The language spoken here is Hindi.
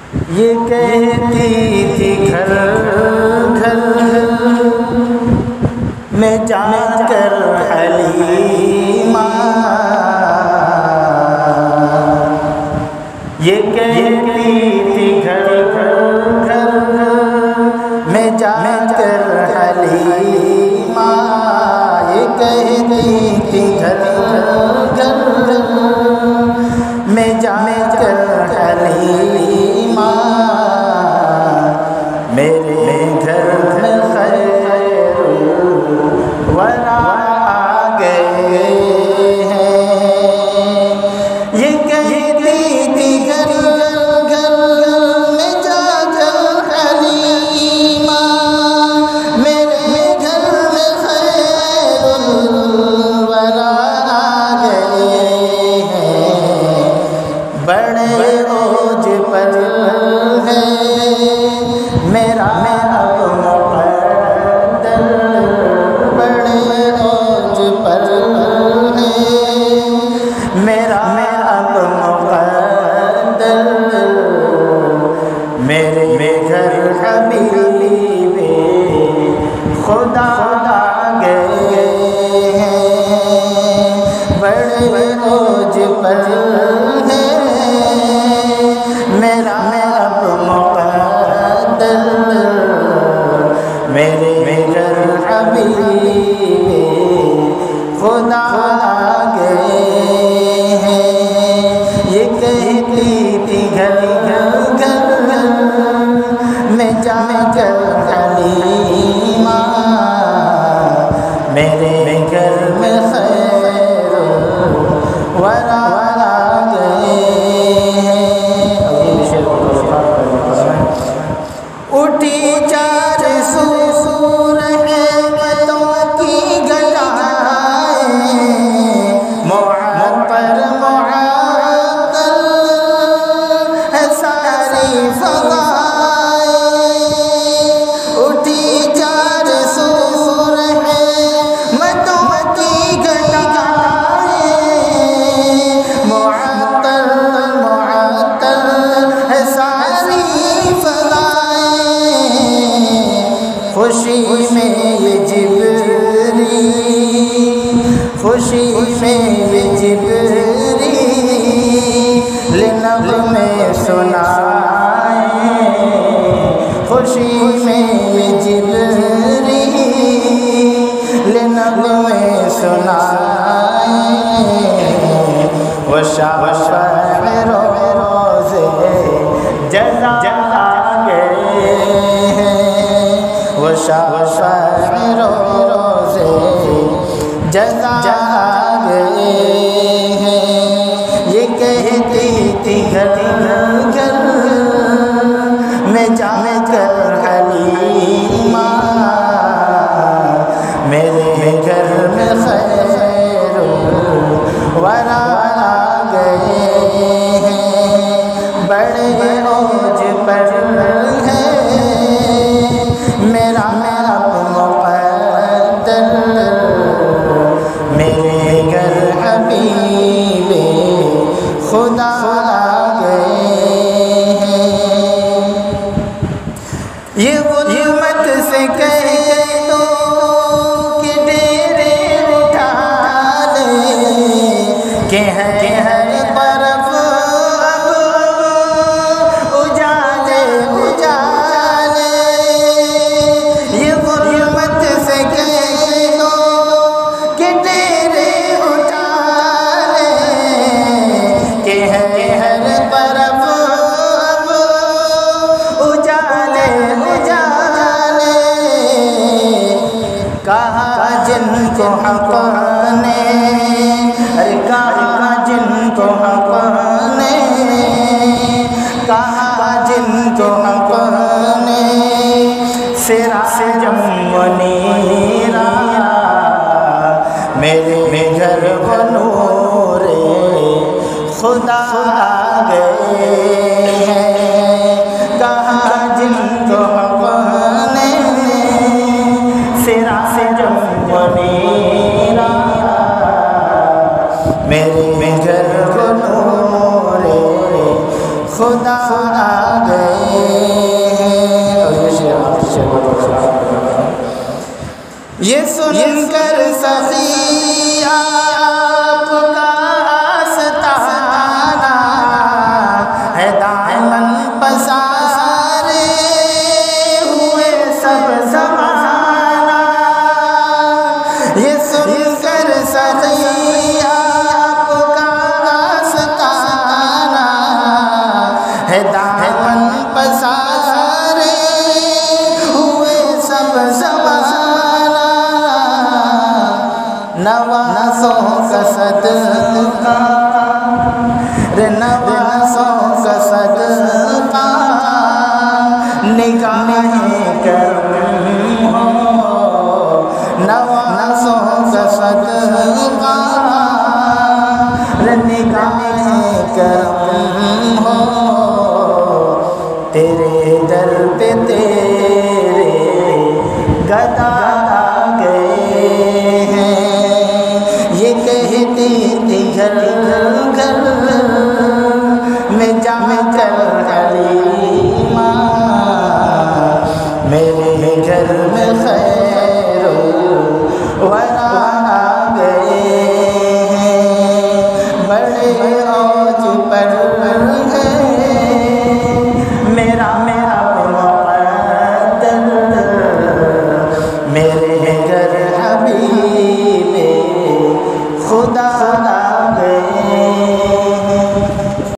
ये कहती थी घर घर में जाकर हलीमा, ये कहती थी घर घर में जाकर हलीमा, ये कहती थी घर घर में जाकर हलीमा, मेरे घर में खैरुल वरा आ गए हैं। ये कहती थी घर घर में जाकर हलीमा, मेरे घर में खैरुल वरा आ गए हैं। बड़े ओज पर है मेरा मुक़द्दर, बड़े ओज पर है मेरा मुक़द्दर, मेरे घर हबीबे खुदा आ गए हैं। बड़े ओज पर है मेरा मुक़द्दर, मेरे घर हबीबे खुदा आ गए हैं। ये कहती थी घर घर में जाकर हलीमा, मेरे घर में खैरुल वरा आ गए हैं। उठी चार सूर रहमतों की घटाएं, मुअत्तर मुअत्तल है सारी फ़ज़ाएं। उठी चार सूर रहमतों की घटाएं, मुअत्तर मुअत्तल है सारी फ़ज़ाएं। खुशी में ये जिब्री, खुशी में ये जिब्री नग़्मे सुनाए, खुशी में ये जिब्री नग़्मे सुनाए। वो शाफ़े रोज़े जज़ा आ गए हैं, वो शाफ़े रोज़े जज़ा आ गए हैं। ये कहती थी घर घर में जाकर हलीमा, मेरे घर में खैरुल वरा आ गए हैं। बड़े ओज पर है मेरा मुक़द्दर, मेरे घर हबीबे खुदा आ गए हैं। ये ज़ुल्मत से कह दो कि डेरे उठा ले, कि हर तरफ अब उजाले उजाले। ये ज़ुल्मत से कह दो कि डेरे उठा ले, कि हर तरफ अब उजाले उजाले। कहा जिनको हक़ ने, अरे कहा जिनको हक़ ने, कहा जिनको हक़ ने सिरा से जमनीरा, मेरे घर वो नूरे खुदा आ गए हैं। कहा जिनको हक़ ने सिरा से जमनीरा, मेरे घर को नूरे खुदा आ गए हैं। और ये सुनकर सखी आपका आस्ताना है दामन पसारे हुए सब ज़माना। ये सुनकर सखी आपका आस्ताना है दामन पसारे हुए सब ज़माना। नवासों का सदका रे नवासों का सदका निगाहें करम हो। नवासों का सदका रे निगाहें करम हो। तेरे दर पे तेरे गदा गए हैं। ये कहती थी घर